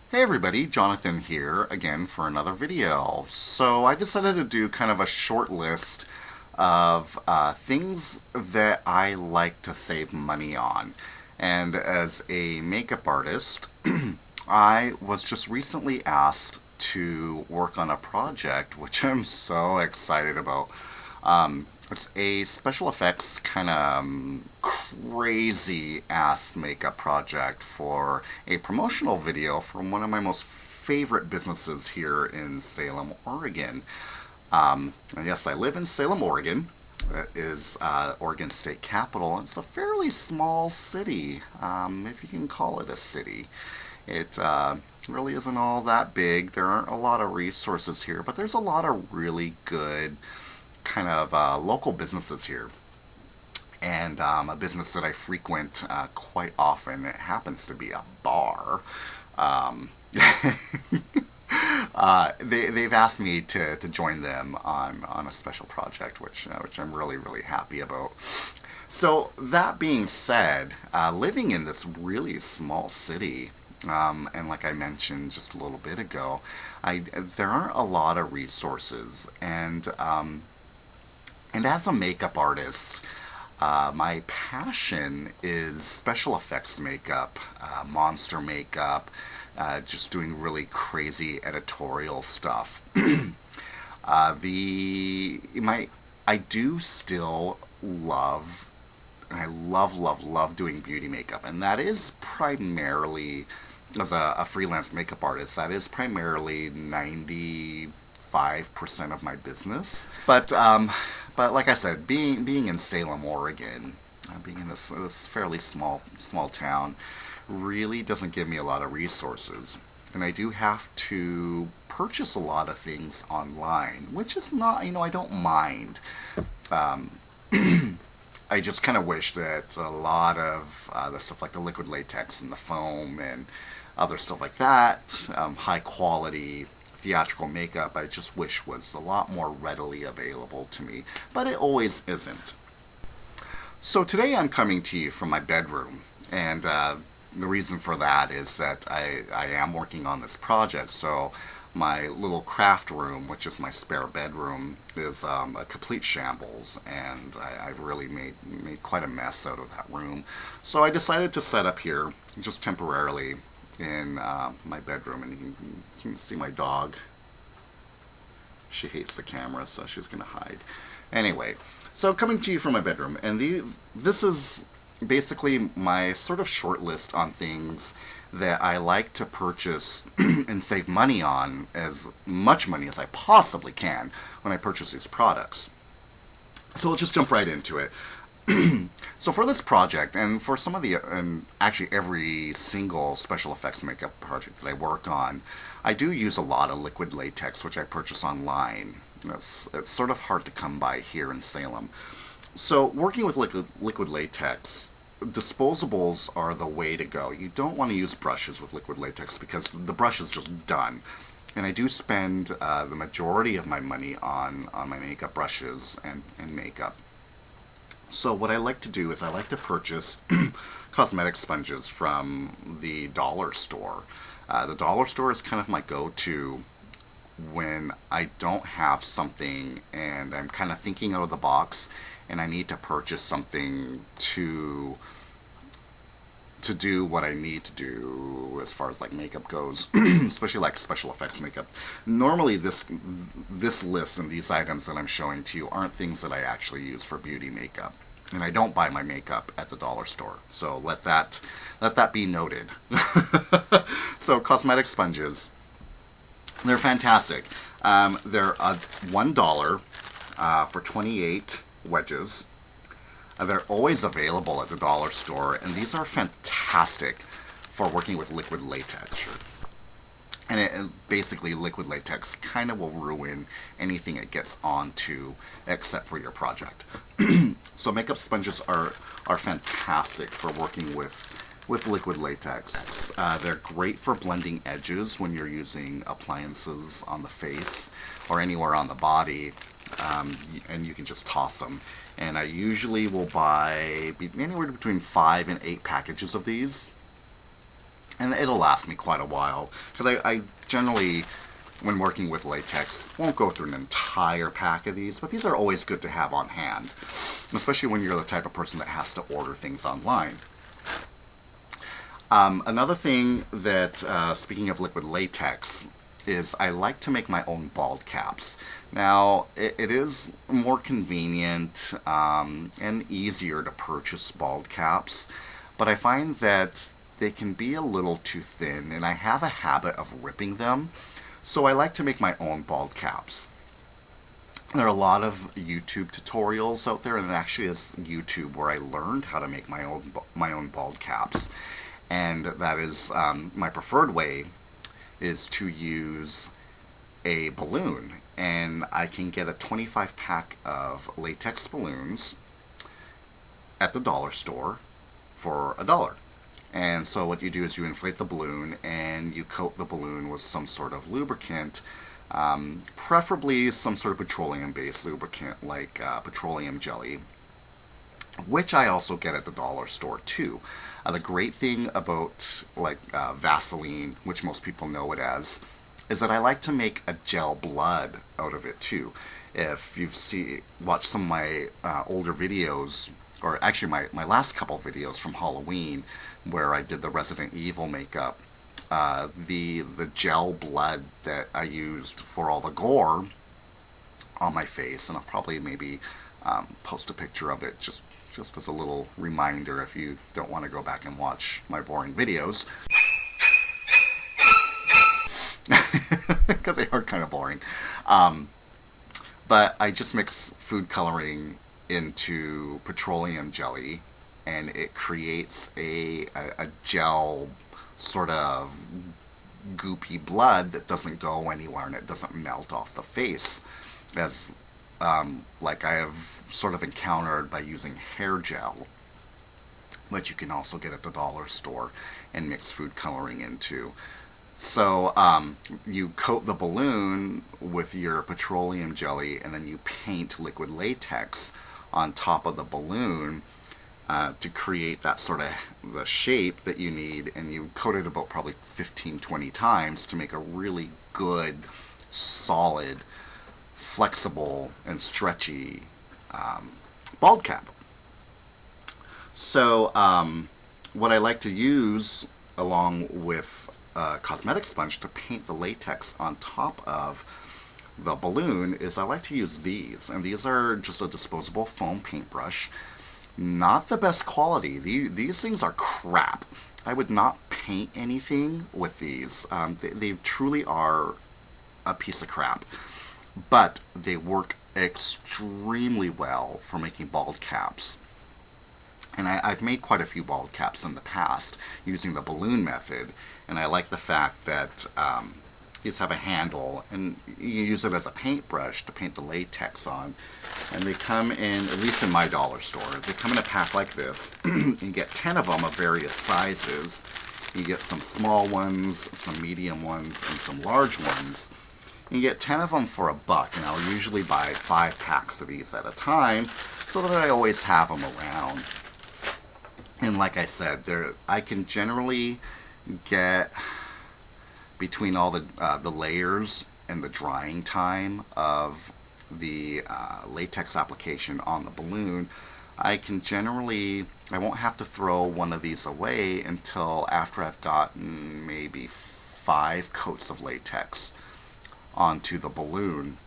Hey everybody, Jonathan here again for another video. So I decided to do kind of a short list of things that I like to save money on. And as a makeup artist, I was just recently asked to work on a project which I'm so excited about. It's a special effects kind of crazy ass makeup project for a promotional video from one of my most favorite businesses here in Salem, Oregon. And yes, I live in Salem, Oregon. It is Oregon State Capital. It's a fairly small city, if you can call it a city. It really isn't all that big. There aren't a lot of resources here, but there's a lot of really good kind of local businesses here. And a business that I frequent quite often, it happens to be a bar. Um, they've asked me to join them on a special project, which I'm really, really happy about. So, that being said, living in this really small city, and like I mentioned just a little bit ago, there aren't a lot of resources, and as a makeup artist, my passion is special effects makeup, monster makeup, just doing really crazy editorial stuff. The my I do still love I love doing beauty makeup, and that is primarily as a freelance makeup artist. That is primarily 95% of my business. But like I said, being in Salem, Oregon, being in this fairly small town, really doesn't give me a lot of resources, and I do have to purchase a lot of things online, which is not, I don't mind. Um, I just kind of wish that a lot of the stuff like the liquid latex and the foam and other stuff like that, high quality theatrical makeup, I just wish was a lot more readily available to me. But it always isn't. So today I'm coming to you from my bedroom, and the reason for that is that I am working on this project, so my little craft room, which is my spare bedroom, is a complete shambles, and I've really made quite a mess out of that room. So I decided to set up here just temporarily in my bedroom, and you can see my dog. She hates the camera, so she's gonna hide. Anyway, so coming to you from my bedroom, and this is basically my sort of short list on things that I like to purchase and save money on, as much money as I possibly can when I purchase these products. So let's just jump right into it. So for this project, and for some of and actually every single special effects makeup project that I work on, I do use a lot of liquid latex, which I purchase online. It's sort of hard to come by here in Salem. So working with liquid latex, disposables are the way to go. You don't want to use brushes with liquid latex because the brush is just done. And I do spend the majority of my money on my makeup brushes and makeup. So what I like to do is I like to purchase cosmetic sponges from the dollar store. The dollar store is kind of my go-to when I don't have something and I'm kind of thinking out of the box and I need to purchase something to do what I need to do as far as like makeup goes, especially like special effects makeup. Normally this list and these items that I'm showing to you aren't things that I actually use for beauty makeup. And I don't buy my makeup at the dollar store. So let that be noted. So cosmetic sponges, they're fantastic. They're $1 for 28 wedges. They're always available at the dollar store, and these are fantastic for working with liquid latex. And basically, liquid latex kind of will ruin anything it gets onto, except for your project. So makeup sponges are fantastic for working with liquid latex. They're great for blending edges when you're using appliances on the face or anywhere on the body, and you can just toss them. And I usually will buy anywhere between 5 and 8 packages of these. and it'll last me quite a while, because I generally, when working with latex, won't go through an entire pack of these, but these are always good to have on hand, especially when you're the type of person that has to order things online. Another thing that, speaking of liquid latex, is I like to make my own bald caps. Now, it is more convenient and easier to purchase bald caps, but I find that they can be a little too thin, and I have a habit of ripping them, so I like to make my own bald caps. There are a lot of YouTube tutorials out there, and it actually is YouTube where I learned how to make my own bald caps. And that is my preferred way is to use a balloon, and I can get a 25 pack of latex balloons at the dollar store for $1. And so what you do is you inflate the balloon and you coat the balloon with some sort of lubricant, preferably some sort of petroleum-based lubricant like petroleum jelly, which I also get at the dollar store too. The great thing about like Vaseline, which most people know it as, is that I like to make a gel blood out of it too. If you've watched some of my older videos, or actually my last couple videos from Halloween, where I did the Resident Evil makeup, the gel blood that I used for all the gore on my face, and I'll probably maybe post a picture of it just as a little reminder if you don't want to go back and watch my boring videos. Because they are kind of boring. But I just mix food coloring into petroleum jelly, and it creates a gel sort of goopy blood that doesn't go anywhere and it doesn't melt off the face, as like I have sort of encountered by using hair gel, which you can also get at the dollar store and mix food coloring into. So you coat the balloon with your petroleum jelly, and then you paint liquid latex on top of the balloon to create that sort of the shape that you need, and you coat it about probably 15-20 times to make a really good, solid, flexible, and stretchy bald cap. So what I like to use along with a cosmetic sponge to paint the latex on top of the balloon is I like to use these, and these are just a disposable foam paintbrush. Not the best quality. These things are crap. I would not paint anything with these. They truly are a piece of crap, but they work extremely well for making bald caps. And I've made quite a few bald caps in the past using the balloon method, and I like the fact that these have a handle, and you use it as a paintbrush to paint the latex on. And they come in, at least in my dollar store, they come in a pack like this. You get 10 of them of various sizes. You get some small ones, some medium ones, and some large ones. You get 10 of them for $1, and I'll usually buy 5 packs of these at a time so that I always have them around. And like I said, I can generally get, between all the layers and the drying time of the latex application on the balloon, I won't have to throw one of these away until after I've gotten maybe 5 coats of latex onto the balloon.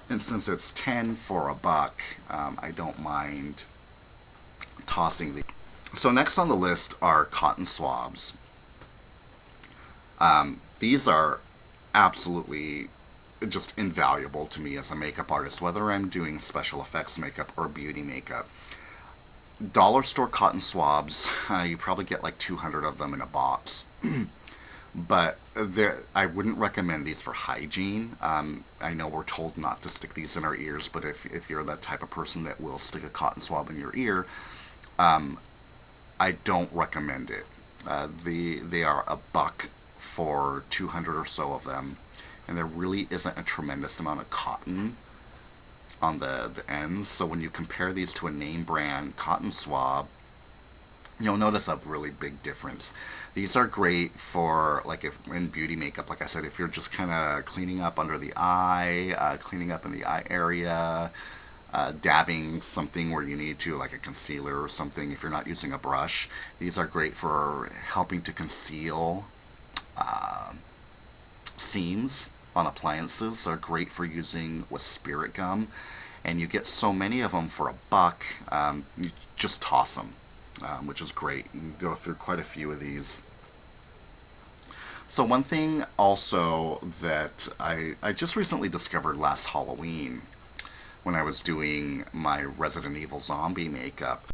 And since it's 10 for $1, I don't mind tossing these. So next on the list are cotton swabs. These are absolutely just invaluable to me as a makeup artist, whether I'm doing special effects makeup or beauty makeup. Dollar store cotton swabs, you probably get like 200 of them in a box. But I wouldn't recommend these for hygiene. I know we're told not to stick these in our ears, but if you're that type of person that will stick a cotton swab in your ear, I don't recommend it. They are $1 for 200 or so of them, and there really isn't a tremendous amount of cotton on the ends. So when you compare these to a name brand cotton swab, you'll notice a really big difference. These are great for, like, if in beauty makeup, like I said, if you're just kind of cleaning up under the eye, cleaning up in the eye area, dabbing something where you need to, like a concealer or something, if you're not using a brush. These are great for helping to conceal seams on appliances. They're great for using with spirit gum, and you get so many of them for $1. You just toss them, which is great. You can go through quite a few of these. So one thing also that I just recently discovered last Halloween when I was doing my Resident Evil zombie makeup,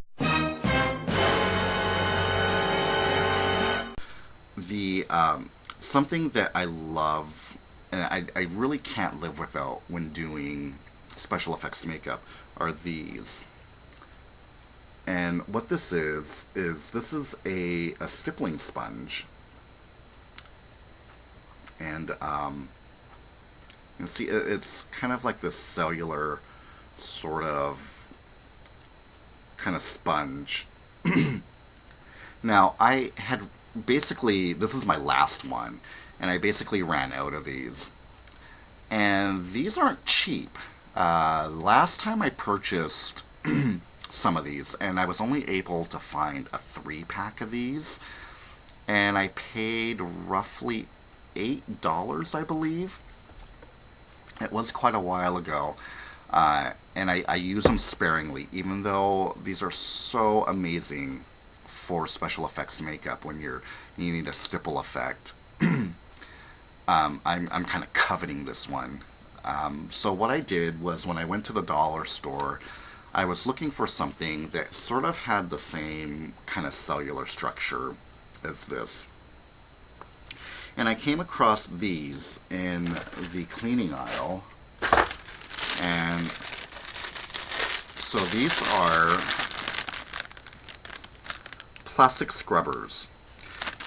the something that I love and I really can't live without when doing special effects makeup are these. And what this is this is a stippling sponge. And you see, it's kind of like this cellular sort of kind of sponge. Now, I had basically, this is my last one, and I basically ran out of these. And these aren't cheap. Last time I purchased some of these, and I was only able to find a 3-pack of these, and I paid roughly $8, I believe. It was quite a while ago, and I use them sparingly, even though these are so amazing for special effects makeup when you need a stipple effect. I'm kind of coveting this one. So what I did was, when I went to the dollar store, I was looking for something that sort of had the same kind of cellular structure as this. And I came across these in the cleaning aisle. And so these are plastic scrubbers.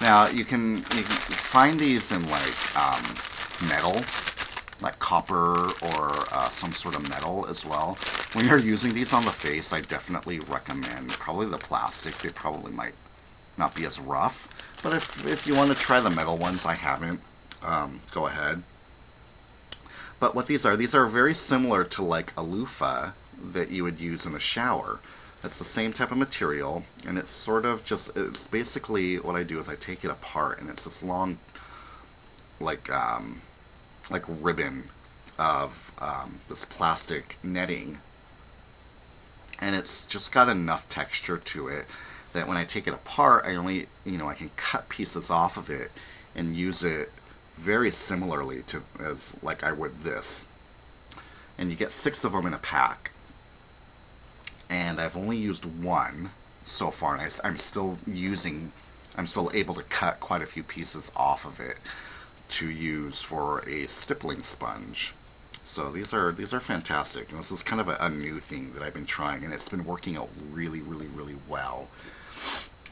Now you can find these in like metal, like copper or some sort of metal as well. When you're using these on the face, I definitely recommend probably the plastic. They probably might not be as rough, but if you want to try the metal ones, I haven't, go ahead. But what these are very similar to like a loofah that you would use in the shower. It's the same type of material, and it's sort of just, it's basically, what I do is I take it apart, and it's this long, like ribbon of this plastic netting, and it's just got enough texture to it that when I take it apart, I only, I can cut pieces off of it and use it very similarly to as like I would this. And you get 6 of them in a pack. And I've only used one so far, and I'm still able to cut quite a few pieces off of it to use for a stippling sponge. So these are fantastic, and this is kind of a new thing that I've been trying, and it's been working out really, really, really well.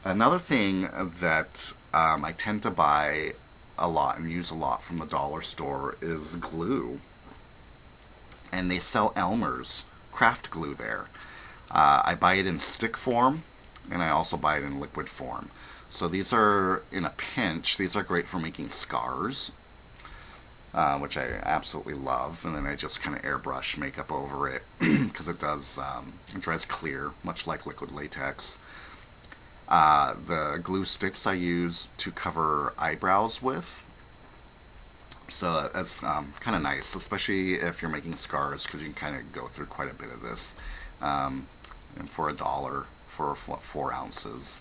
Another thing that I tend to buy a lot and use a lot from the dollar store is glue. And they sell Elmer's craft glue there. I buy it in stick form, and I also buy it in liquid form. So these are, in a pinch, these are great for making scars, which I absolutely love. And then I just kind of airbrush makeup over it, because it does, it dries clear, much like liquid latex. The glue sticks I use to cover eyebrows with. So that's kind of nice, especially if you're making scars, because you can kind of go through quite a bit of this. And for $1 for 4 ounces,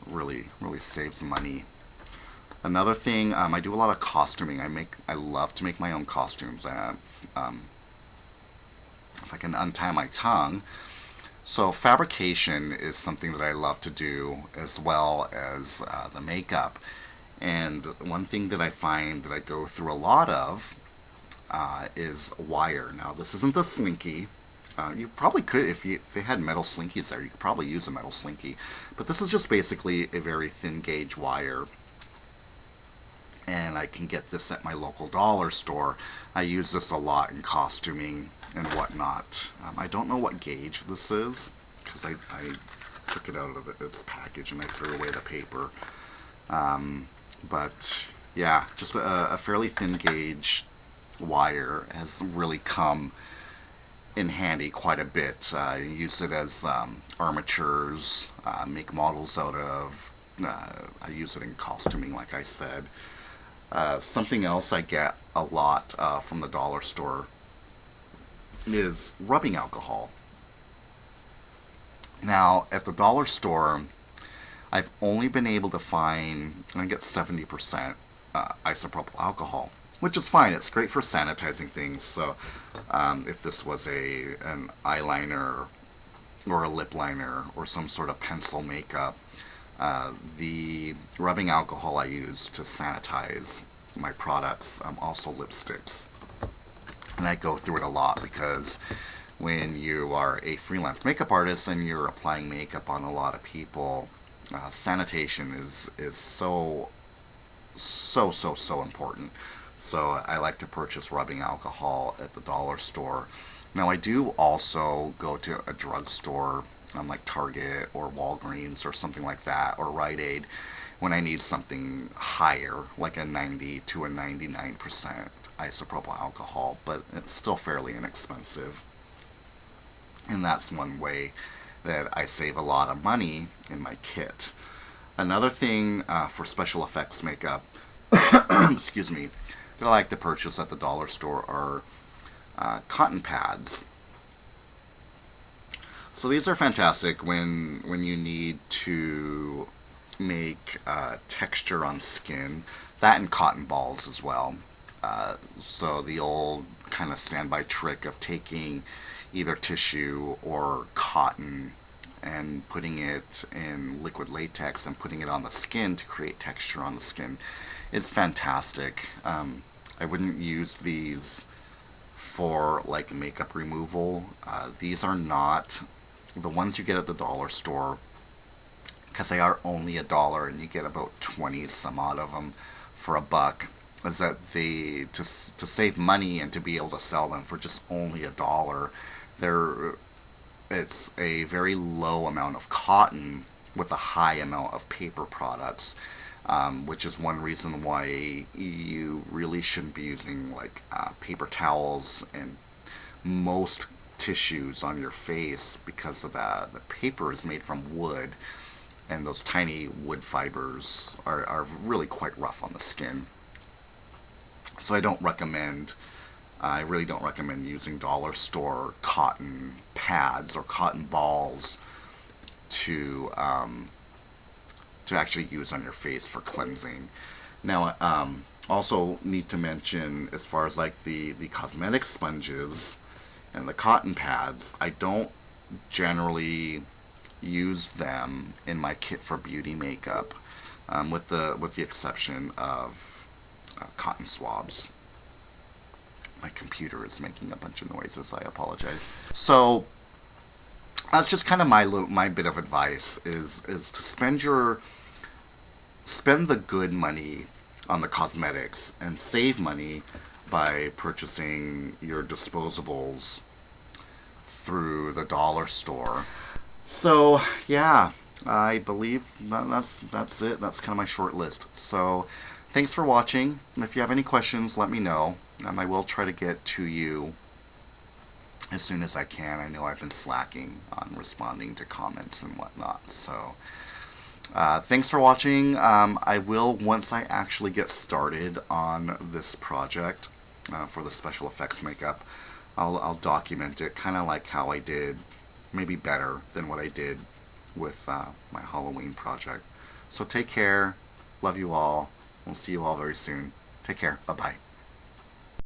really saves money. Another thing, I do a lot of costuming. I love to make my own costumes. If I can untie my tongue. So fabrication is something that I love to do, as well as the makeup. And one thing that I find that I go through a lot of is wire. Now, this isn't a slinky. You probably could, if they had metal slinkies there, you could probably use a metal slinky. But this is just basically a very thin gauge wire. And I can get this at my local dollar store. I use this a lot in costuming and whatnot. I don't know what gauge this is, because I took it out of its package and I threw away the paper. But yeah, just a fairly thin gauge wire has really come in handy quite a bit. I use it as armatures, make models out of. I use it in costuming, like I said. Something else I get a lot from the dollar store is rubbing alcohol. Now, at the dollar store, I've only been able to find, I get 70% isopropyl alcohol, which is fine. It's great for sanitizing things. So if this was an eyeliner or a lip liner or some sort of pencil makeup, the rubbing alcohol I use to sanitize my products, also lipsticks. And I go through it a lot because when you are a freelance makeup artist and you're applying makeup on a lot of people, sanitation is so important. So I like to purchase rubbing alcohol at the dollar store. Now I do also go to a drugstore, like Target or Walgreens or something like that, or Rite Aid, when I need something higher, like a 90 to a 99% isopropyl alcohol, but it's still fairly inexpensive. And that's one way that I save a lot of money in my kit. Another thing for special effects makeup, excuse me, that I like to purchase at the dollar store are cotton pads. So these are fantastic when you need to make texture on skin. That and cotton balls as well. So the old kind of standby trick of taking either tissue or cotton and putting it in liquid latex and putting it on the skin to create texture on the skin is fantastic. I wouldn't use these for like makeup removal. These are not the ones you get at the dollar store, because they are only $1 and you get about 20 some odd of them for $1. Is that to save money and to be able to sell them for just only $1, it's a very low amount of cotton with a high amount of paper products, which is one reason why you really shouldn't be using like paper towels and most tissues on your face, because of that. The paper is made from wood, and those tiny wood fibers are really quite rough on the skin. So I really don't recommend using dollar store cotton pads or cotton balls to actually use on your face for cleansing. Now, also need to mention, as far as like the cosmetic sponges and the cotton pads, I don't generally use them in my kit for beauty makeup, with the exception of cotton swabs. My computer is making a bunch of noises. I apologize. So that's just kind of my bit of advice is to spend the good money on the cosmetics and save money by purchasing your disposables through the dollar store. So yeah, I believe that's it. That's kind of my short list. So thanks for watching. If you have any questions, let me know. I will try to get to you as soon as I can. I know I've been slacking on responding to comments and whatnot. So thanks for watching. I will, once I actually get started on this project for the special effects makeup, I'll document it kind of like how I did, maybe better than what I did with my Halloween project. So take care. Love you all. We'll see you all very soon. Take care. Bye-bye.